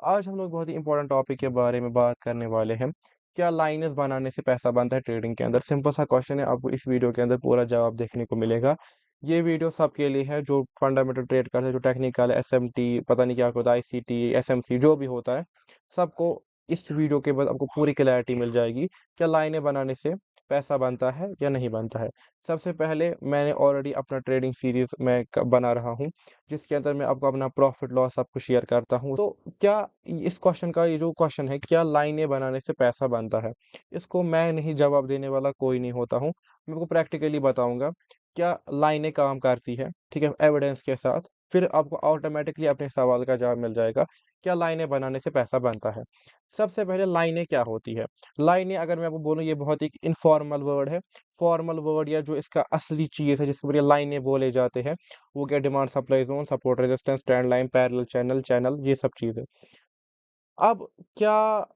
आज हम लोग बहुत ही इंपॉर्टेंट टॉपिक के बारे में बात करने वाले हैं। क्या लाइनें बनाने से पैसा बनता है ट्रेडिंग के अंदर? सिंपल सा क्वेश्चन है, आपको इस वीडियो के अंदर पूरा जवाब देखने को मिलेगा। ये वीडियो सबके लिए है जो फंडामेंटल ट्रेड करते हैं, जो टेक्निकल एसएमटी पता नहीं क्या होता है, आईसीटी एसएमसी जो भी होता है, सबको इस वीडियो के बाद आपको पूरी क्लैरिटी मिल जाएगी। क्या लाइनें बनाने से पैसा बनता है या नहीं बनता है? सबसे पहले मैंने ऑलरेडी अपना ट्रेडिंग सीरीज मैं बना रहा हूँ, जिसके अंदर मैं आपको अपना प्रॉफिट लॉस सब कुछ शेयर करता हूँ। तो क्या इस क्वेश्चन का ये जो क्वेश्चन है, क्या लाइनें बनाने से पैसा बनता है, इसको मैं नहीं जवाब देने वाला, कोई नहीं होता हूँ। मैं आपको प्रैक्टिकली बताऊंगा क्या लाइनें काम करती है, ठीक है, एविडेंस के साथ। फिर आपको ऑटोमेटिकली अपने सवाल का जवाब मिल जाएगा, क्या लाइनें बनाने से पैसा बनता है। सबसे पहले लाइनें क्या होती है? लाइनें अगर मैं आपको बोलूँ, ये बहुत ही इनफॉर्मल वर्ड है। फॉर्मल वर्ड या जो इसका असली चीज है जिसको ये लाइनें बोले जाते हैं, वो क्या, demand supply zone, support resistance, trend line, parallel channel, ये सब चीजें। अब क्या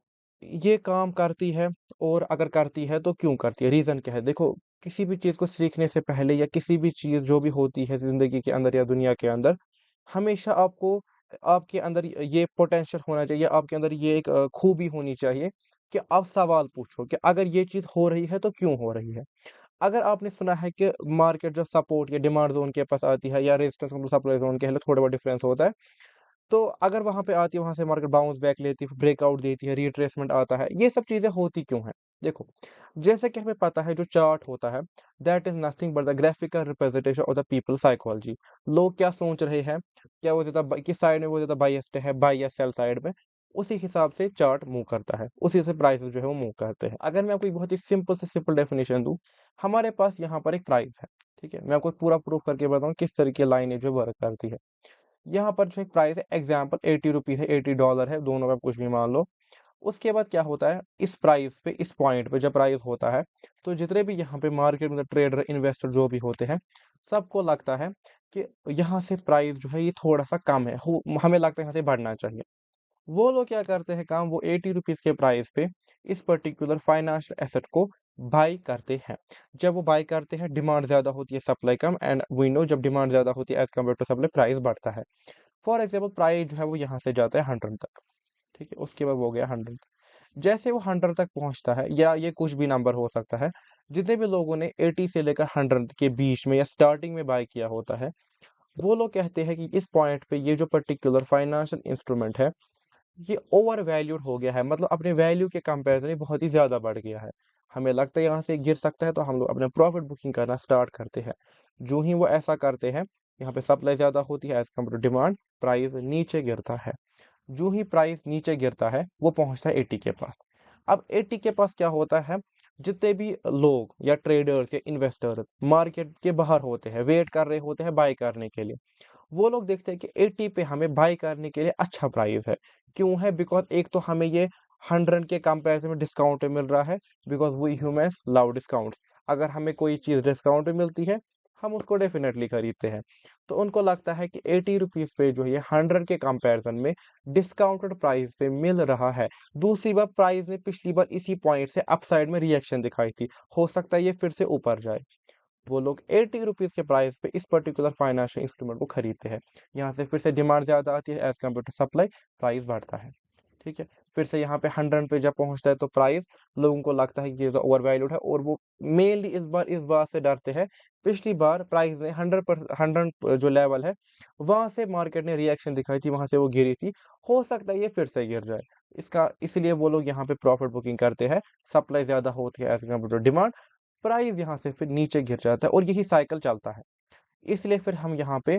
ये काम करती है? और अगर करती है तो क्यों करती है, रीजन क्या है? देखो, किसी भी चीज को सीखने से पहले या किसी भी चीज जो भी होती है जिंदगी के अंदर या दुनिया के अंदर, हमेशा आपको आपके अंदर ये पोटेंशियल होना चाहिए, आपके अंदर ये एक खूबी होनी चाहिए कि आप सवाल पूछो कि अगर ये चीज हो रही है तो क्यों हो रही है। अगर आपने सुना है कि मार्केट जब सपोर्ट या डिमांड जोन के पास आती है, या रेजिस्टेंस सप्लाई जोन के लिए थोड़ा बहुत डिफरेंस होता है, तो अगर वहां पे आती है, वहां से मार्केट बाउंस बैक लेती है, ब्रेकआउट देती है, रिट्रेसमेंट आता है, ये सब चीजें होती क्यों है? देखो, जैसे कि हमें पता है जो चार्ट होता है, that is nothing but the graphical representation of the people psychology. लोग क्या सोच रहे हैं, क्या वो ज्यादा किस साइड में वो ज्यादा बाइस्ड है, बाई या सेल साइड में, उसी हिसाब से चार्ट मूव करता है, उसी से प्राइस जो है वो मूव करते हैं। अगर मैं आपको एक बहुत ही सिंपल से सिंपल डेफिनेशन दूं, हमारे पास यहाँ पर एक प्राइस है, ठीक है, मैं आपको पूरा प्रूफ करके बताऊं किस तरीके लाइनें जो वर्क करती है। यहाँ पर जो एक प्राइस है, एग्जाम्पल 80 रुपीज है, $80 है, दोनों का कुछ भी मान लो। उसके बाद क्या होता है, इस प्राइस पे, इस पॉइंट पे जब प्राइस होता है, तो जितने भी यहाँ पे मार्केट में ट्रेडर इन्वेस्टर जो भी होते हैं, सबको लगता है कि यहाँ से प्राइस जो है ये थोड़ा सा कम है, हमें लगता है यहाँ से बढ़ना चाहिए। वो लोग क्या करते हैं काम, वो 80 रुपीज के प्राइस पे इस पर्टिकुलर फाइनेंशियल एसेट को बाई करते हैं। जब वो बाई करते हैं, डिमांड ज्यादा होती है, सप्लाई कम, एंड वी नो जब डिमांड ज्यादा होती है as compare to supply, price बढ़ता है। फॉर एग्जाम्पल, प्राइस जो है वो यहाँ से जाता है 100 तक, ठीक है, उसके बाद वो हो गया 100। जैसे वो 100 तक पहुंचता है, या ये कुछ भी नंबर हो सकता है, जितने भी लोगों ने 80 से लेकर 100 के बीच में या स्टार्टिंग में बाय किया होता है, वो लोग कहते हैं कि इस पॉइंट पे ये जो पर्टिकुलर फाइनेंशियल इंस्ट्रूमेंट है, ये ओवर वैल्यूड हो गया है, मतलब अपने वैल्यू के कंपैरिजन में बहुत ही ज्यादा बढ़ गया है। हमें लगता है यहाँ से गिर सकता है, तो हम लोग अपने प्रॉफिट बुकिंग करना स्टार्ट करते हैं। जो ही वो ऐसा करते हैं, यहाँ पे सप्लाई ज्यादा होती है as compare to demand, price नीचे गिरता है। जो ही प्राइस नीचे गिरता है, वो पहुंचता है 80 के पास। अब 80 के पास क्या होता है, जितने भी लोग या ट्रेडर्स या इन्वेस्टर्स मार्केट के बाहर होते हैं, वेट कर रहे होते हैं बाय करने के लिए, वो लोग देखते हैं कि 80 पे हमें बाय करने के लिए अच्छा प्राइस है। क्यों है? बिकॉज एक तो हमें ये 100 के कंपैरिजन में डिस्काउंट मिल रहा है, because we humans love discounts. अगर हमें कोई चीज डिस्काउंट में मिलती है, हम उसको डेफिनेटली खरीदते हैं। तो उनको लगता है कि 80 रुपीज पे जो ये 100 के कंपैरिजन में डिस्काउंटेड प्राइस पे मिल रहा है। दूसरी बार, प्राइस ने पिछली बार इसी पॉइंट से अपसाइड में रिएक्शन दिखाई थी, हो सकता है ये फिर से ऊपर जाए। वो लोग 80 रुपीज के प्राइस पे इस पर्टिकुलर फाइनेंशियल इंस्ट्रूमेंट को खरीदते हैं। यहाँ से फिर से डिमांड ज्यादा आती है as compare to supply, price बढ़ता है, ठीक है। फिर से यहाँ पे 100 पे जब पहुंचता है, तो प्राइस, लोगों को लगता है कि ये तो ओवर वैल्यूड है, और वो मेनली इस बात से डरते हैं, पिछली बार प्राइस ने 100 जो लेवल है, वहां से मार्केट ने रिएक्शन दिखाई थी, वहां से वो गिरी थी, हो सकता है ये फिर से गिर जाए। इसका इसलिए वो लोग यहाँ पे प्रॉफिट बुकिंग करते हैं। सप्लाई ज्यादा होती है as compare to demand, price यहाँ से फिर नीचे गिर जाता है, और यही साइकिल चलता है। इसलिए फिर हम यहाँ पे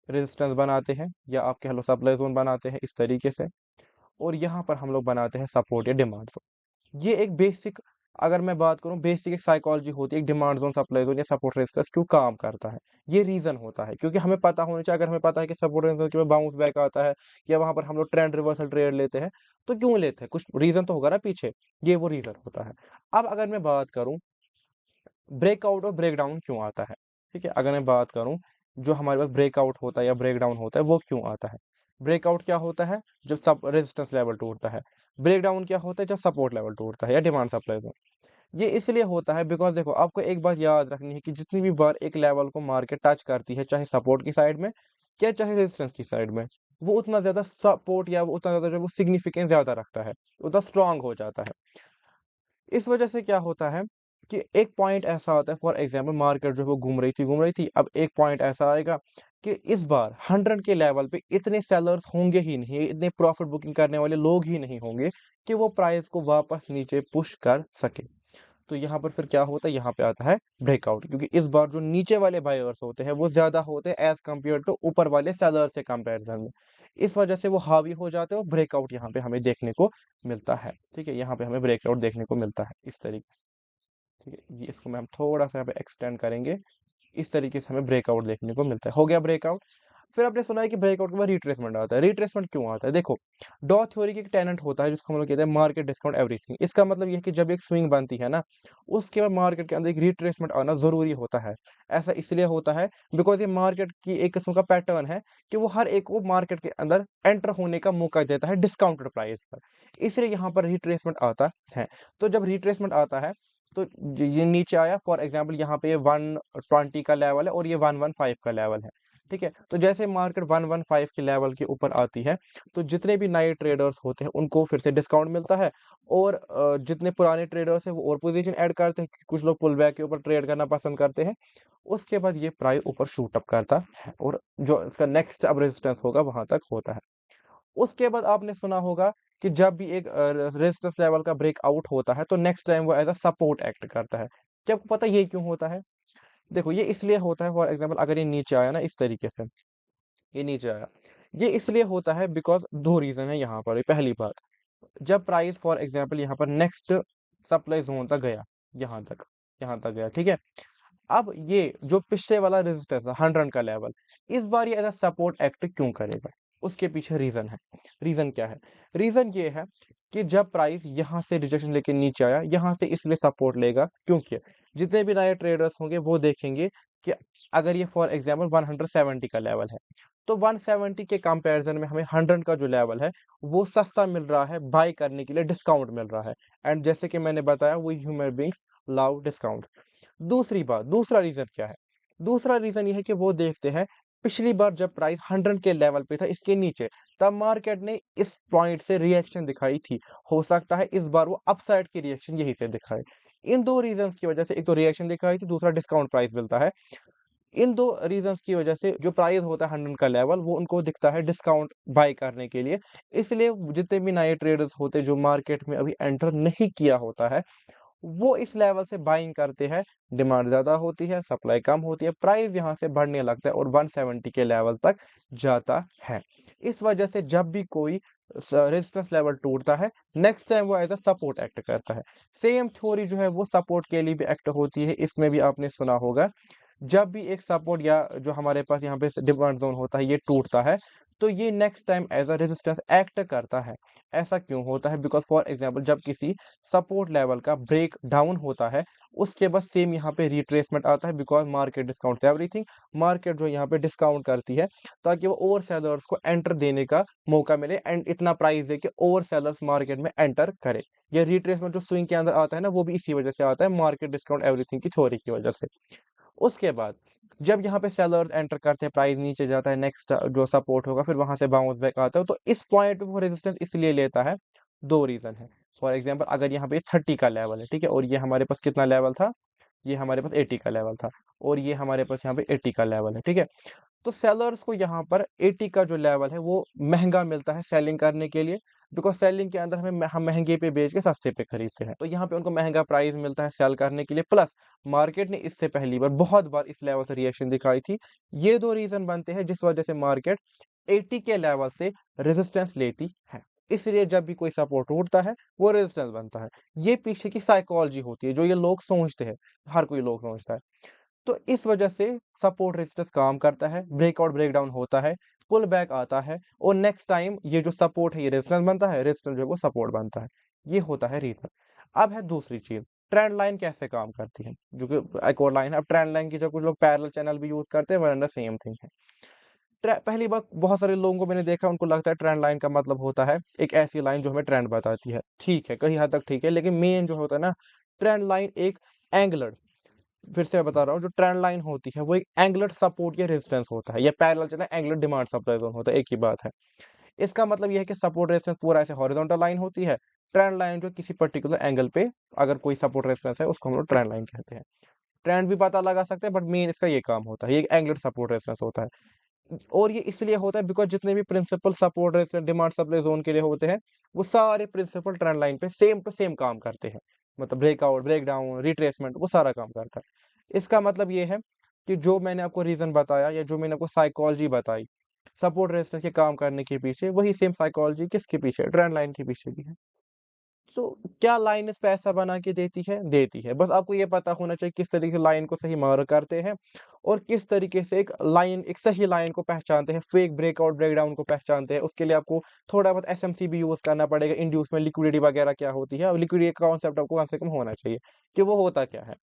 रेजिस्टेंस बनाते हैं, या आप कह लो सप्लाई जोन बनाते हैं इस तरीके से, और यहाँ पर हम लोग बनाते हैं सपोर्ट या डिमांड जोन। ये एक बेसिक, अगर मैं बात करूं, बेसिक एक साइकोलॉजी होती है, एक डिमांड जोन, सप्लाई जोन या सपोर्ट रेजिस्टेंस क्यों काम करता है। ये रीजन होता है, क्योंकि हमें पता होना चाहिए। अगर हमें पता है कि सपोर्ट रेजिस्टेंस के बाउंस बैक आता है, या वहां पर हम लोग ट्रेंड रिवर्सल ट्रेड लेते हैं, तो क्यों लेते हैं, कुछ रीजन तो होगा ना पीछे, ये वो रीजन होता है। अब अगर मैं बात करूं, ब्रेकआउट और ब्रेकडाउन क्यों आता है, ठीक है, अगर मैं बात करूं, जो हमारे पास ब्रेकआउट होता है या ब्रेकडाउन होता है, वो क्यों आता है? ब्रेकआउट क्या होता है, जब सब रेजिस्टेंस लेवल टूटता है। ब्रेकडाउन क्या होता है, जब सपोर्ट लेवल टूटता है या डिमांड सप्लाई जोन। ये इसलिए होता है बिकॉज देखो, आपको एक बात याद रखनी है कि जितनी भी बार एक लेवल को मार्केट टच करती है, चाहे सपोर्ट की साइड में या चाहे रेजिस्टेंस की साइड में, वो उतना ज़्यादा सपोर्ट या वो उतना ज़्यादा जो वो सिग्निफिकेंस ज़्यादा रखता है, उतना स्ट्रॉन्ग हो जाता है। इस वजह से क्या होता है कि एक पॉइंट ऐसा आता है, फॉर एग्जांपल मार्केट जो है वो घूम रही थी, अब एक पॉइंट ऐसा आएगा कि इस बार 100 के लेवल पे इतने सेलर्स होंगे ही नहीं, इतने प्रॉफिट बुकिंग करने वाले लोग ही नहीं होंगे कि वो प्राइस को वापस नीचे पुश कर सके। तो यहाँ पर फिर क्या होता है, यहाँ पे आता है ब्रेकआउट, क्योंकि इस बार जो नीचे वाले बायर्स होते हैं वो ज्यादा होते हैं एज कम्पेयर टू ऊपर वाले सेलर से कंपैरिजन में। इस वजह से वो हावी हो जाते हैं और ब्रेकआउट यहाँ पे हमें देखने को मिलता है। ठीक है, यहाँ पे हमें ब्रेकआउट देखने को मिलता है इस तरीके से। ठीक है, ये इसको मैं हम थोड़ा सा यहाँ पे एक्सटेंड करेंगे। इस तरीके से हमें ब्रेकआउट देखने को मिलता है। हो गया ब्रेकआउट। फिर आपने सुना है कि ब्रेकआउट के बाद रिट्रेसमेंट आता है। रिट्रेसमेंट क्यों आता है? देखो, डॉ थ्योरी की एक टेनेंट होता है जिसको हम लोग कहते हैं मार्केट डिस्काउंट एवरीथिंग। इसका मतलब ये है कि जब एक स्विंग बनती है ना, उसके बाद मार्केट के अंदर एक रिट्रेसमेंट आना जरूरी होता है। ऐसा इसलिए होता है बिकॉज ये मार्केट की एक किस्म का पैटर्न है कि वो हर एक को मार्केट के अंदर एंटर होने का मौका देता है डिस्काउंटेड प्राइस पर। इसलिए यहाँ पर रिट्रेसमेंट आता है। तो जब रिट्रेसमेंट आता है तो ये नीचे आया, फॉर एग्जाम्पल यहाँ पे 120 का लेवल है और ये 115 का लेवल है। ठीक है, तो जैसे मार्केट 115 के लेवल के ऊपर आती है तो जितने भी नए ट्रेडर्स होते हैं उनको फिर से डिस्काउंट मिलता है, और जितने पुराने ट्रेडर्स हैं वो और पोजीशन ऐड करते हैं, कुछ लोग पुल बैक के ऊपर ट्रेड करना पसंद करते हैं। उसके बाद ये प्राइस ऊपर शूट अप करता है और जो इसका नेक्स्ट अब रेजिस्टेंस होगा वहां तक होता है। उसके बाद आपने सुना होगा कि जब भी एक रेजिस्टेंस लेवल का ब्रेकआउट होता है तो नेक्स्ट टाइम वो एज अ सपोर्ट एक्ट करता है। क्या आपको पता है ये क्यों होता है? देखो, ये इसलिए होता है, फॉर एग्जाम्पल अगर ये नीचे आया ना इस तरीके से, ये नीचे आया, ये इसलिए होता है बिकॉज दो रीजन है यहाँ पर। पहली बात, जब प्राइस फॉर एग्जाम्पल यहाँ पर नेक्स्ट सप्लाई जोन तक गया, यहाँ तक, यहाँ तक गया, ठीक है। अब ये जो पिछले वाला रेजिस्टेंस था 100 का लेवल, इस बार ये एज सपोर्ट एक्ट क्यों करेगा? उसके पीछे रीजन है। रीजन क्या है? रीजन ये है कि जब प्राइस यहाँ से रिजेक्शन लेके नीचे आया, यहाँ से इसलिए सपोर्ट लेगा क्योंकि जितने भी नए ट्रेडर्स होंगे वो देखेंगे कि अगर ये फॉर एग्जाम्पल 170 का लेवल है तो 170 के कंपैरिजन में हमें 100 का जो लेवल है वो सस्ता मिल रहा है, बाय करने के लिए डिस्काउंट मिल रहा है। एंड जैसे कि मैंने बताया, वो ह्यूमन बींग्स लव डिस्काउंट। दूसरी बात, दूसरा रीजन क्या है? दूसरा रीजन ये है कि वो देखते हैं पिछली बार जब प्राइस 100 के लेवल पे था इसके नीचे, तब मार्केट ने इस पॉइंट से रिएक्शन दिखाई थी। हो सकता है इस बार वो अपसाइड की रिएक्शन यही से दिखाए। इन दो रीजंस की वजह से, एक तो रिएक्शन दिखाई थी, दूसरा डिस्काउंट प्राइस मिलता है। इन दो रीजंस की वजह से जो प्राइस होता है 100 का लेवल, वो उनको दिखता है डिस्काउंट बाय करने के लिए। इसलिए जितने भी नए ट्रेडर्स होते हैं जो मार्केट में अभी एंटर नहीं किया होता है, वो इस लेवल से बाइंग करते हैं। डिमांड ज्यादा होती है, सप्लाई कम होती है, प्राइस यहाँ से बढ़ने लगता है और 170 के लेवल तक जाता है। इस वजह से जब भी कोई रेजिस्टेंस लेवल टूटता है, नेक्स्ट टाइम वो एज अ सपोर्ट एक्ट करता है। सेम थ्योरी जो है वो सपोर्ट के लिए भी एक्ट होती है। इसमें भी आपने सुना होगा, जब भी एक सपोर्ट या जो हमारे पास यहाँ पे डिमांड जोन होता है ये टूटता है, तो ये next time as a resistance act करता है। ऐसा क्यों होता है? बिकॉज फॉर एग्जांपल जब किसी सपोर्ट लेवल का ब्रेक डाउन होता है, उसके बाद सेम यहाँ पे रिट्रेसमेंट आता है, because market discount everything. Market जो यहाँ पे डिस्काउंट करती है ताकि वो ओवर सेलर्स को एंटर देने का मौका मिले एंड इतना प्राइस दे कि ओवर सेलर्स मार्केट में एंटर करे। ये रिट्रेसमेंट जो स्विंग के अंदर आता है ना, वो भी इसी वजह से आता है, मार्केट डिस्काउंट एवरीथिंग की थ्योरी की वजह से। उसके बाद जब यहाँ पे सेलर्स एंटर करते हैं, प्राइस नीचे जाता है, नेक्स्ट जो सपोर्ट होगा फिर वहां से बाउंस बैक आता है, तो इस पॉइंट पे वो रेजिस्टेंस इसलिए लेता है। दो रीजन है। फॉर एग्जांपल अगर यहाँ पे 30 का लेवल है, ठीक है, और ये हमारे पास कितना लेवल था? ये हमारे पास 80 का लेवल था, और ये हमारे पास यहाँ पे 80 का लेवल है, ठीक है। तो सेलर्स को यहाँ पर 80 का जो लेवल है वो महंगा मिलता है सेलिंग करने के लिए, बिकॉज सेलिंग के अंदर हम महंगे पे बेच के सस्ते पे खरीदते हैं, तो यहाँ पे उनको महंगा प्राइस मिलता है सेल करने के लिए। प्लस मार्केट ने इससे पहली बार बहुत बार इस लेवल से रिएक्शन दिखाई थी। ये दो रीजन बनते हैं जिस वजह से मार्केट 80 के लेवल से रेजिस्टेंस लेती है। इसलिए जब भी कोई सपोर्ट टूटता है वो रेजिस्टेंस बनता है। ये पीछे की साइकोलॉजी होती है जो ये लोग सोचते हैं, हर कोई लोग सोचता है। तो इस वजह से सपोर्ट रेजिस्टेंस काम करता है, ब्रेकआउट ब्रेकडाउन होता है, पुल बैक आता है, और नेक्स्ट टाइम ये जो सपोर्ट है ये रेजिस्टेंस बनता है, रेजिस्टेंस जो है वो सपोर्ट बनता है। ये होता है रीजन। अब है दूसरी चीज, ट्रेंड लाइन कैसे काम करती है, जो कि एक और लाइन है। अब ट्रेंड लाइन की जब कुछ लोग पैरेलल चैनल भी यूज करते हैं, वरना सेम थिंग है। पहली बात, बहुत सारे लोगों को मैंने देखा उनको लगता है ट्रेंड लाइन का मतलब होता है एक ऐसी लाइन जो हमें ट्रेंड बताती है। ठीक है, कहीं हद तक ठीक है, लेकिन मेन जो होता है ना, ट्रेंड लाइन एक एंगलर फिर से मैं बता रहा हूँ, जो ट्रेंड लाइन होती है वो एक एंगुलर सपोर्ट या रेजिस्टेंस होता है, या पैरेलल चला एंगुलर डिमांड सप्लाई जोन होता है, एक ही बात है। इसका मतलब ये है कि सपोर्ट रेजिस्टेंस पूरा ऐसे हॉरिजॉन्टल लाइन होती है, ट्रेंड लाइन जो किसी पर्टिकुलर एंगल पे अगर कोई सपोर्ट रेजिस्टेंस है उसको हम लोग ट्रेंड लाइन कहते हैं। ट्रेंड भी पता लगा सकते हैं, बट मेन इसका ये काम होता है, ये एंगुलर सपोर्ट रेजिस्टेंस होता है। और ये इसलिए होता है बिकॉज़ जितने भी principal support resistance demand supply zone के लिए होते हैं, वो सारे प्रिंसिपल ट्रेंड लाइन पे सेम टू सेम काम करते हैं। मतलब ब्रेकआउट, ब्रेकडाउन, रिट्रेसमेंट वो सारा काम करता है। इसका मतलब ये है कि जो मैंने आपको रीज़न बताया या जो मैंने आपको साइकोलॉजी बताई, सपोर्ट रेजिस्टेंस के काम करने के पीछे, वही सेम साइकोलॉजी किसके पीछे है? ट्रेंड लाइन के पीछे भी है। तो क्या लाइन इस पे ऐसा बना के देती है? देती है। बस आपको ये पता होना चाहिए किस तरीके से लाइन को सही मार्क करते हैं और किस तरीके से एक सही लाइन को पहचानते हैं, फेक ब्रेकआउट, ब्रेकडाउन को पहचानते हैं। उसके लिए आपको थोड़ा बहुत एसएमसी भी यूज़ करना पड़ेगा, इंड्यूसमेंट लिक्विडिटी वगैरह क्या होती है और लिक्विडिटी का कॉन्सेप्ट आपको कम से कम होना चाहिए कि वो होता क्या है।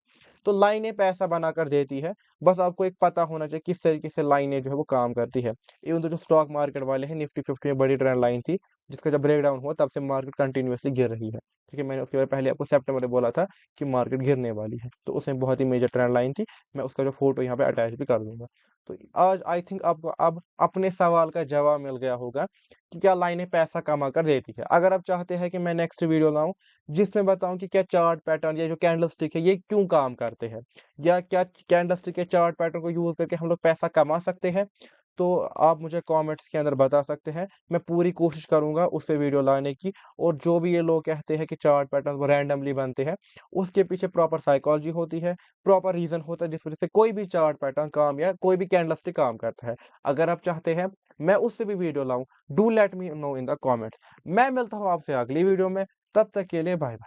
तो लाइनें पैसा बनाकर देती है, बस आपको एक पता होना चाहिए किस तरीके से लाइनें जो है वो काम करती है। इवन तो जो स्टॉक मार्केट वाले हैं, निफ्टी 50 में बड़ी ट्रेंड लाइन थी, जिसका जब ब्रेकडाउन हुआ तब से मार्केट कंटिन्यूअसली गिर रही है। ठीक है, मैंने उसके बाद पहले आपको सितंबर में बोला था कि मार्केट गिरने वाली है, तो उसमें बहुत ही मेजर ट्रेंड लाइन थी। मैं उसका जो फ़ोटो यहाँ पे अटैच भी कर दूँगा। तो आज आई थिंक आपको अब अपने सवाल का जवाब मिल गया होगा कि क्या लाइनें पैसा कमा कर देती है। अगर आप चाहते हैं कि मैं नेक्स्ट वीडियो लाऊँ जिसमें बताऊँ कि क्या चार्ट पैटर्न या जो कैंडलस्टिक है ये क्यों काम करते हैं, या क्या कैंडलस्टिक या चार्ट पैटर्न को यूज़ करके हम लोग पैसा कमा सकते हैं, तो आप मुझे कमेंट्स के अंदर बता सकते हैं। मैं पूरी कोशिश करूँगा उस पे वीडियो लाने की। और जो भी ये लोग कहते हैं कि चार्ट पैटर्न वो रैंडमली बनते हैं, उसके पीछे प्रॉपर साइकोलॉजी होती है, प्रॉपर रीज़न होता है जिस वज़ह से कोई भी चार्ट पैटर्न काम या कोई भी कैंडलस्टिक काम करता है। अगर आप चाहते हैं मैं उस पे भी वीडियो लाऊँ, do let me know in the comments. मैं मिलता हूँ आपसे अगली वीडियो में, तब तक के लिए बाय बाय।